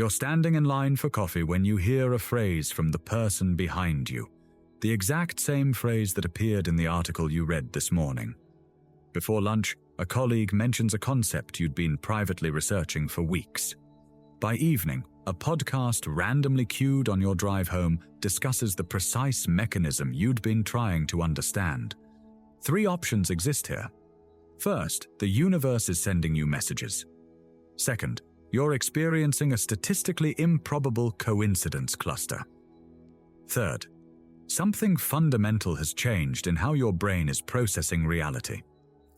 You're standing in line for coffee when you hear a phrase from the person behind you, the exact same phrase that appeared in the article you read this morning. Before lunch, a colleague mentions a concept you'd been privately researching for weeks. By evening, a podcast randomly queued on your drive home discusses the precise mechanism you'd been trying to understand. 3 options exist here. First, the universe is sending you messages. Second, you're experiencing a statistically improbable coincidence cluster. Third, something fundamental has changed in how your brain is processing reality.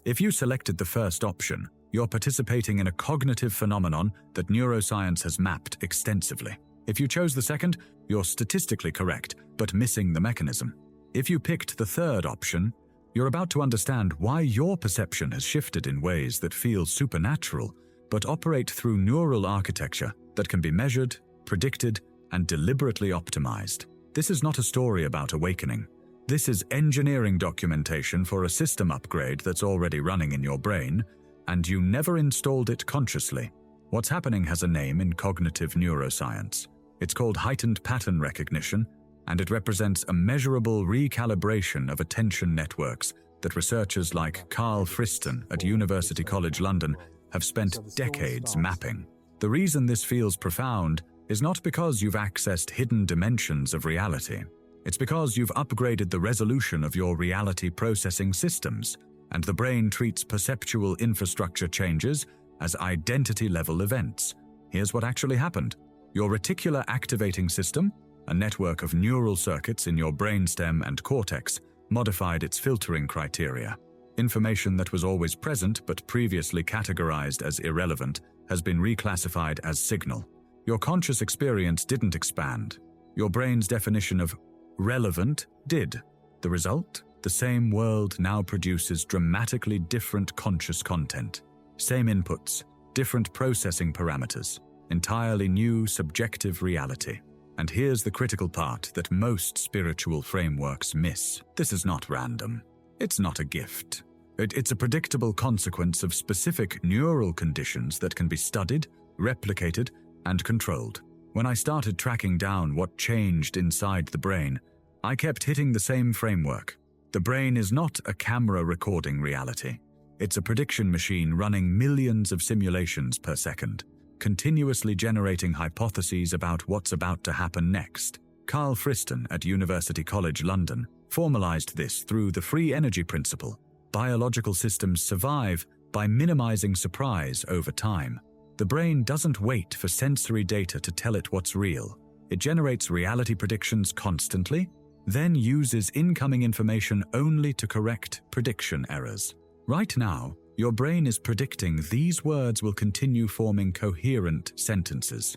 If you selected the first option, you're participating in a cognitive phenomenon that neuroscience has mapped extensively. If you chose the second, you're statistically correct, but missing the mechanism. If you picked the third option, you're about to understand why your perception has shifted in ways that feel supernatural, but operate through neural architecture that can be measured, predicted, and deliberately optimized. This is not a story about awakening. This is engineering documentation for a system upgrade that's already running in your brain, and you never installed it consciously. What's happening has a name in cognitive neuroscience. It's called heightened pattern recognition, and it represents a measurable recalibration of attention networks that researchers like Carl Friston at University College London have spent decades mapping. The reason this feels profound is not because you've accessed hidden dimensions of reality. It's because you've upgraded the resolution of your reality processing systems, and the brain treats perceptual infrastructure changes as identity-level events. Here's what actually happened. Your reticular activating system, a network of neural circuits in your brainstem and cortex, modified its filtering criteria. Information that was always present but previously categorized as irrelevant has been reclassified as signal. Your conscious experience didn't expand. Your brain's definition of relevant did. The result? The same world now produces dramatically different conscious content. Same inputs, different processing parameters, entirely new subjective reality. And here's the critical part that most spiritual frameworks miss. This is not random. It's not a gift. It's a predictable consequence of specific neural conditions that can be studied, replicated, and controlled. When I started tracking down what changed inside the brain, I kept hitting the same framework. The brain is not a camera recording reality. It's a prediction machine running millions of simulations per second, continuously generating hypotheses about what's about to happen next. Carl Friston at University College London formalized this through the free energy principle. Biological systems survive by minimizing surprise over time. The brain doesn't wait for sensory data to tell it what's real. It generates reality predictions constantly, then uses incoming information only to correct prediction errors. Right now, your brain is predicting these words will continue forming coherent sentences.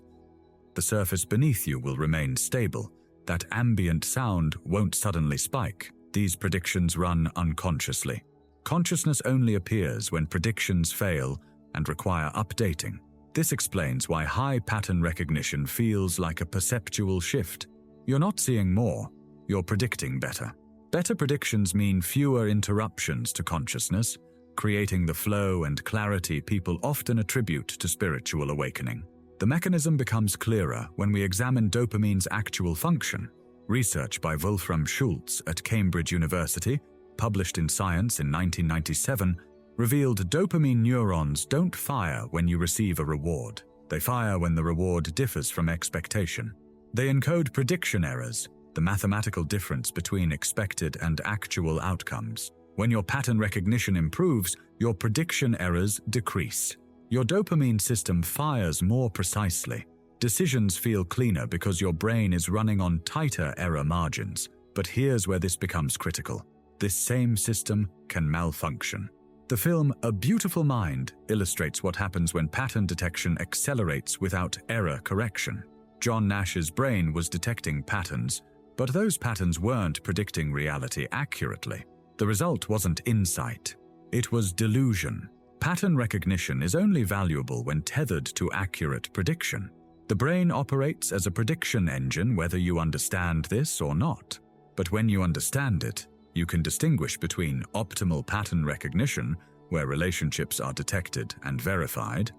The surface beneath you will remain stable. That ambient sound won't suddenly spike. These predictions run unconsciously. Consciousness only appears when predictions fail and require updating. This explains why high pattern recognition feels like a perceptual shift. You're not seeing more, you're predicting better. Better predictions mean fewer interruptions to consciousness, creating the flow and clarity people often attribute to spiritual awakening. The mechanism becomes clearer when we examine dopamine's actual function. Research by Wolfram Schultz at Cambridge University, published in Science in 1997, revealed dopamine neurons don't fire when you receive a reward. They fire when the reward differs from expectation. They encode prediction errors, the mathematical difference between expected and actual outcomes. When your pattern recognition improves, your prediction errors decrease. Your dopamine system fires more precisely. Decisions feel cleaner because your brain is running on tighter error margins. But here's where this becomes critical. This same system can malfunction. The film A Beautiful Mind illustrates what happens when pattern detection accelerates without error correction. John Nash's brain was detecting patterns, but those patterns weren't predicting reality accurately. The result wasn't insight. It was delusion. Pattern recognition is only valuable when tethered to accurate prediction. The brain operates as a prediction engine whether you understand this or not. But when you understand it, you can distinguish between optimal pattern recognition, where relationships are detected and verified,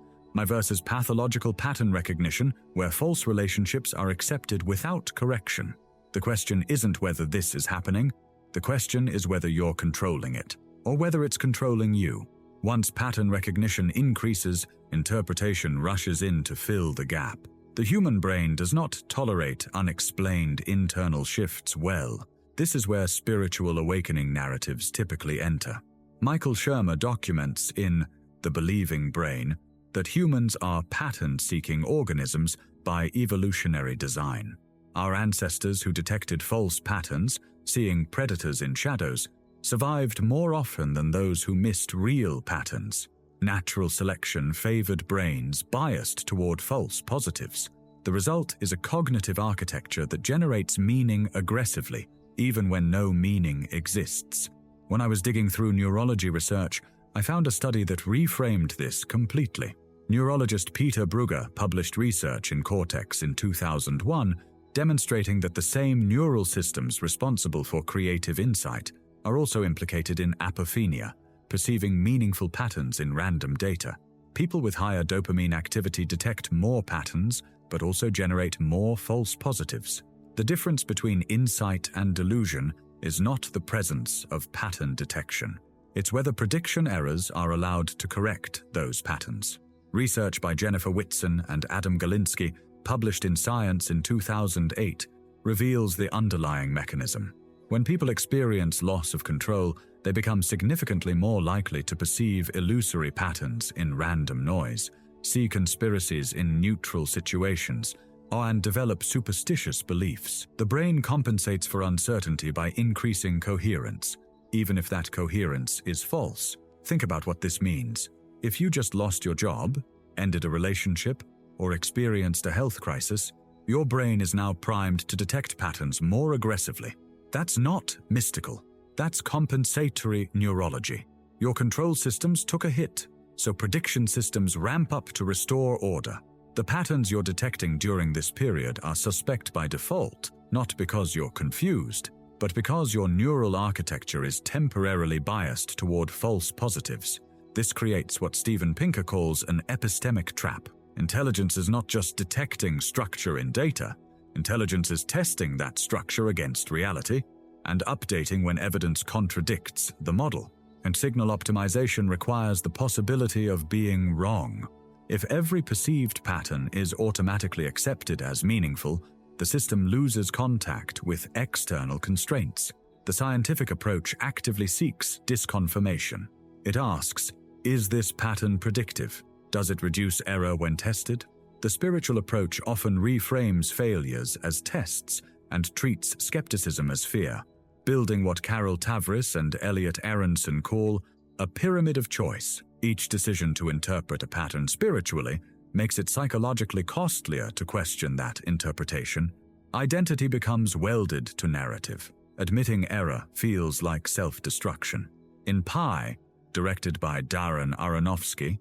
versus pathological pattern recognition, where false relationships are accepted without correction. The question isn't whether this is happening. The question is whether you're controlling it, or whether it's controlling you. Once pattern recognition increases, interpretation rushes in to fill the gap. The human brain does not tolerate unexplained internal shifts well. This is where spiritual awakening narratives typically enter. Michael Shermer documents in The Believing Brain that humans are pattern-seeking organisms by evolutionary design. Our ancestors who detected false patterns, seeing predators in shadows, survived more often than those who missed real patterns. Natural selection favored brains biased toward false positives. The result is a cognitive architecture that generates meaning aggressively, even when no meaning exists. When I was digging through neurology research, I found a study that reframed this completely. Neurologist Peter Brugger published research in Cortex in 2001, demonstrating that the same neural systems responsible for creative insight are also implicated in apophenia, perceiving meaningful patterns in random data. People with higher dopamine activity detect more patterns, but also generate more false positives. The difference between insight and delusion is not the presence of pattern detection. It's whether prediction errors are allowed to correct those patterns. Research by Jennifer Whitson and Adam Galinsky, published in Science in 2008, reveals the underlying mechanism. When people experience loss of control, they become significantly more likely to perceive illusory patterns in random noise, see conspiracies in neutral situations, and develop superstitious beliefs. The brain compensates for uncertainty by increasing coherence, even if that coherence is false. Think about what this means. If you just lost your job, ended a relationship, or experienced a health crisis, your brain is now primed to detect patterns more aggressively. That's not mystical. That's compensatory neurology. Your control systems took a hit, so prediction systems ramp up to restore order. The patterns you're detecting during this period are suspect by default, not because you're confused, but because your neural architecture is temporarily biased toward false positives. This creates what Steven Pinker calls an epistemic trap. Intelligence is not just detecting structure in data. Intelligence is testing that structure against reality and updating when evidence contradicts the model. And signal optimization requires the possibility of being wrong. If every perceived pattern is automatically accepted as meaningful, the system loses contact with external constraints. The scientific approach actively seeks disconfirmation. It asks, is this pattern predictive? Does it reduce error when tested? The spiritual approach often reframes failures as tests and treats skepticism as fear, building what Carol Tavris and Elliot Aronson call a pyramid of choice. Each decision to interpret a pattern spiritually makes it psychologically costlier to question that interpretation. Identity becomes welded to narrative. Admitting error feels like self-destruction. In Pi, directed by Darren Aronofsky,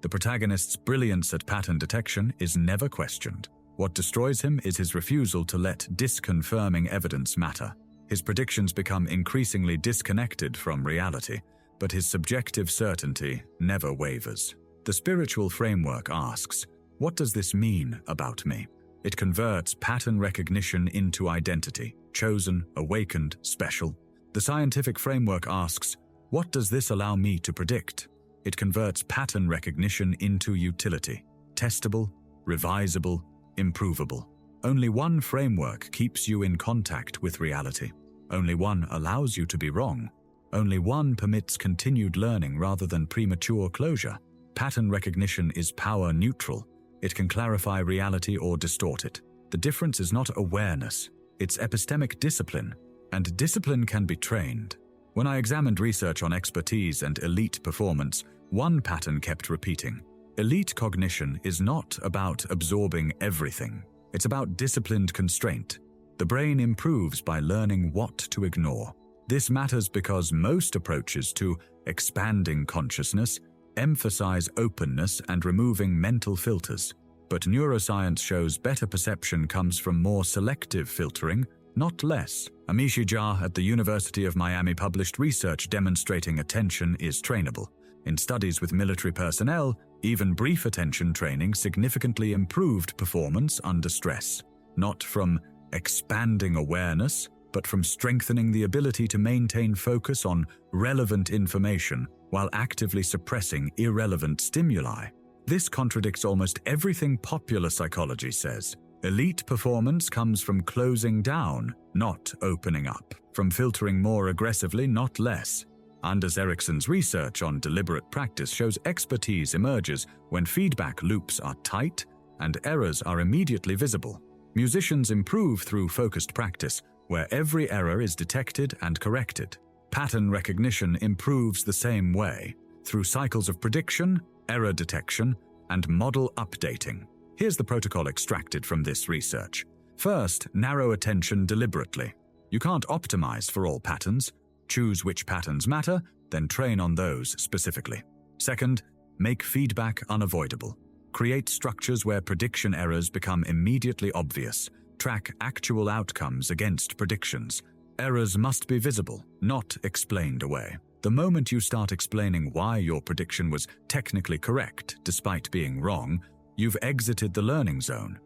the protagonist's brilliance at pattern detection is never questioned. What destroys him is his refusal to let disconfirming evidence matter. His predictions become increasingly disconnected from reality, but his subjective certainty never wavers. The spiritual framework asks, what does this mean about me? It converts pattern recognition into identity, chosen, awakened, special. The scientific framework asks, what does this allow me to predict? It converts pattern recognition into utility, testable, revisable, improvable. Only one framework keeps you in contact with reality. Only one allows you to be wrong. Only one permits continued learning rather than premature closure. Pattern recognition is power neutral. It can clarify reality or distort it. The difference is not awareness, it's epistemic discipline, and discipline can be trained. When I examined research on expertise and elite performance, one pattern kept repeating. Elite cognition is not about absorbing everything. It's about disciplined constraint. The brain improves by learning what to ignore. This matters because most approaches to expanding consciousness emphasize openness and removing mental filters. But neuroscience shows better perception comes from more selective filtering, not less. Amishi Jha at the University of Miami published research demonstrating attention is trainable. In studies with military personnel, even brief attention training significantly improved performance under stress, not from expanding awareness, but from strengthening the ability to maintain focus on relevant information while actively suppressing irrelevant stimuli. This contradicts almost everything popular psychology says. Elite performance comes from closing down, not opening up, from filtering more aggressively, not less. Anders Ericsson's research on deliberate practice shows expertise emerges when feedback loops are tight and errors are immediately visible. Musicians improve through focused practice, where every error is detected and corrected. Pattern recognition improves the same way, through cycles of prediction, error detection, and model updating. Here's the protocol extracted from this research. First, narrow attention deliberately. You can't optimize for all patterns. Choose which patterns matter, then train on those specifically. Second, make feedback unavoidable. Create structures where prediction errors become immediately obvious. Track actual outcomes against predictions. Errors must be visible, not explained away. The moment you start explaining why your prediction was technically correct despite being wrong, you've exited the learning zone.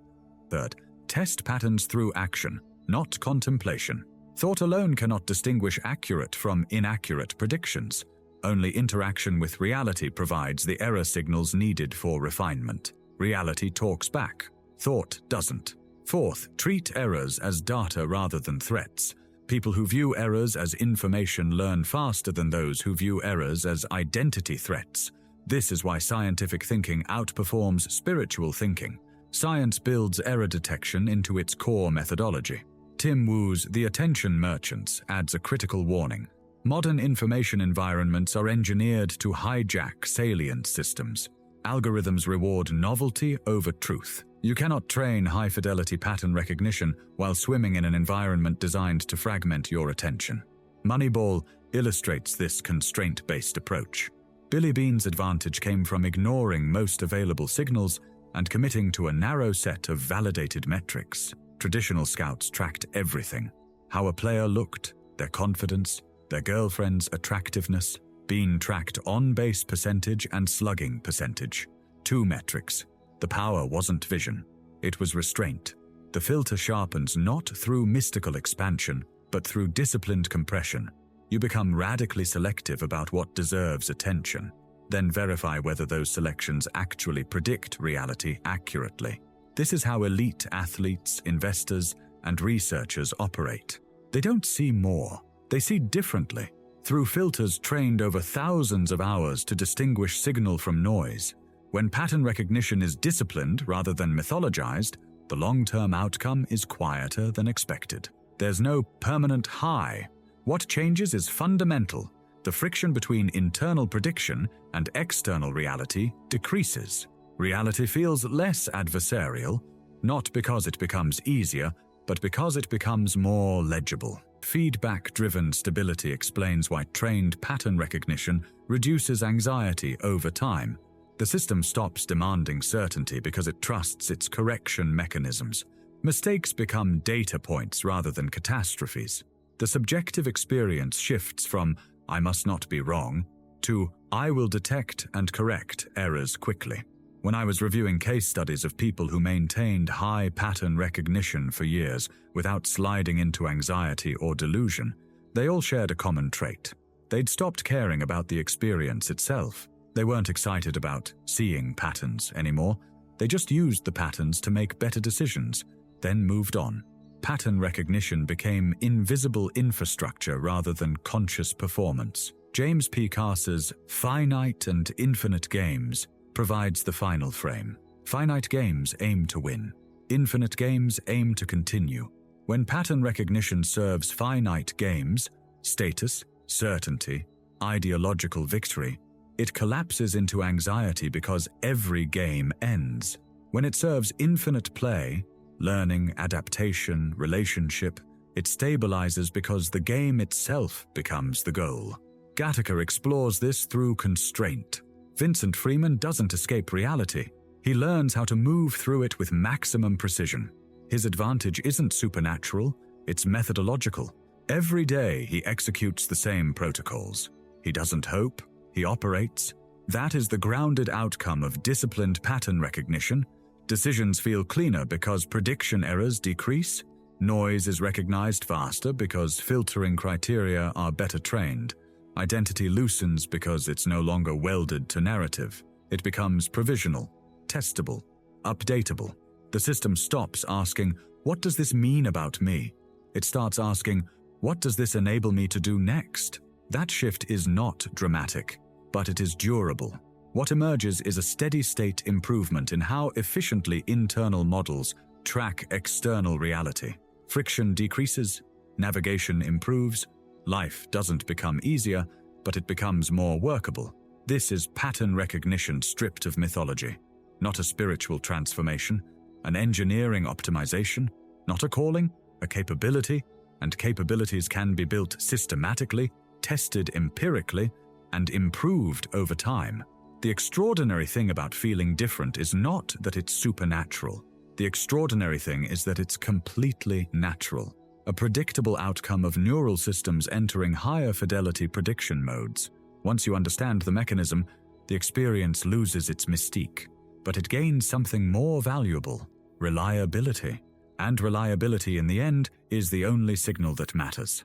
Third, test patterns through action, not contemplation. Thought alone cannot distinguish accurate from inaccurate predictions. Only interaction with reality provides the error signals needed for refinement. Reality talks back. Thought doesn't. Fourth, treat errors as data rather than threats. People who view errors as information learn faster than those who view errors as identity threats. This is why scientific thinking outperforms spiritual thinking. Science builds error detection into its core methodology. Tim Wu's The Attention Merchants adds a critical warning. Modern information environments are engineered to hijack salient systems. Algorithms reward novelty over truth. You cannot train high-fidelity pattern recognition while swimming in an environment designed to fragment your attention. Moneyball illustrates this constraint-based approach. Billy Bean's advantage came from ignoring most available signals and committing to a narrow set of validated metrics. Traditional scouts tracked everything: how a player looked, their confidence, their girlfriend's attractiveness. Bean tracked on-base percentage and slugging percentage. Two metrics. The power wasn't vision, it was restraint. The filter sharpens not through mystical expansion, but through disciplined compression. You become radically selective about what deserves attention, then verify whether those selections actually predict reality accurately. This is how elite athletes, investors, and researchers operate. They don't see more, they see differently. Through filters trained over thousands of hours to distinguish signal from noise. When pattern recognition is disciplined rather than mythologized, the long-term outcome is quieter than expected. There's no permanent high. What changes is fundamental. The friction between internal prediction and external reality decreases. Reality feels less adversarial, not because it becomes easier, but because it becomes more legible. Feedback-driven stability explains why trained pattern recognition reduces anxiety over time. The system stops demanding certainty because it trusts its correction mechanisms. Mistakes become data points rather than catastrophes. The subjective experience shifts from "I must not be wrong" to "I will detect and correct errors quickly." When I was reviewing case studies of people who maintained high pattern recognition for years without sliding into anxiety or delusion, they all shared a common trait. They'd stopped caring about the experience itself. They weren't excited about seeing patterns anymore. They just used the patterns to make better decisions, then moved on. Pattern recognition became invisible infrastructure rather than conscious performance. James P. Cars's Finite and Infinite Games provides the final frame. Finite games aim to win. Infinite games aim to continue. When pattern recognition serves finite games, status, certainty, ideological victory, it collapses into anxiety because every game ends. When it serves infinite play, learning, adaptation, relationship, it stabilizes because the game itself becomes the goal. Gattaca explores this through constraint. Vincent Freeman doesn't escape reality. He learns how to move through it with maximum precision. His advantage isn't supernatural, it's methodological. Every day he executes the same protocols. He doesn't hope, he operates. That is the grounded outcome of disciplined pattern recognition. Decisions feel cleaner because prediction errors decrease. Noise is recognized faster because filtering criteria are better trained. Identity loosens because it's no longer welded to narrative. It becomes provisional, testable, updatable. The system stops asking, "What does this mean about me?" It starts asking, "What does this enable me to do next?" That shift is not dramatic, but it is durable. What emerges is a steady-state improvement in how efficiently internal models track external reality. Friction decreases, navigation improves, life doesn't become easier, but it becomes more workable. This is pattern recognition stripped of mythology, not a spiritual transformation, an engineering optimization, not a calling, a capability, and capabilities can be built systematically, tested empirically, and improved over time. The extraordinary thing about feeling different is not that it's supernatural. The extraordinary thing is that it's completely natural, a predictable outcome of neural systems entering higher fidelity prediction modes. Once you understand the mechanism, the experience loses its mystique, but it gains something more valuable: reliability. And reliability in the end is the only signal that matters.